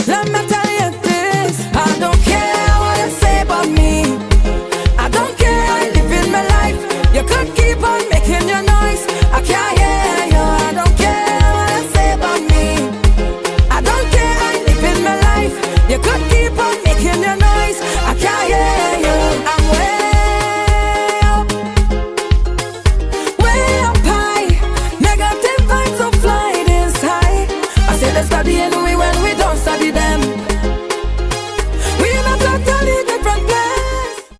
Let me tell you this, I don't care what you say about me. I don't care, I live in my life. You could keep on making your noise, I can't hear you. I don't care what you say about me. I don't care, I live in my life. You could keep on making your noise, I can't hear you. I'm way up high. Negative vibes so fly this high. I say let's study anyway.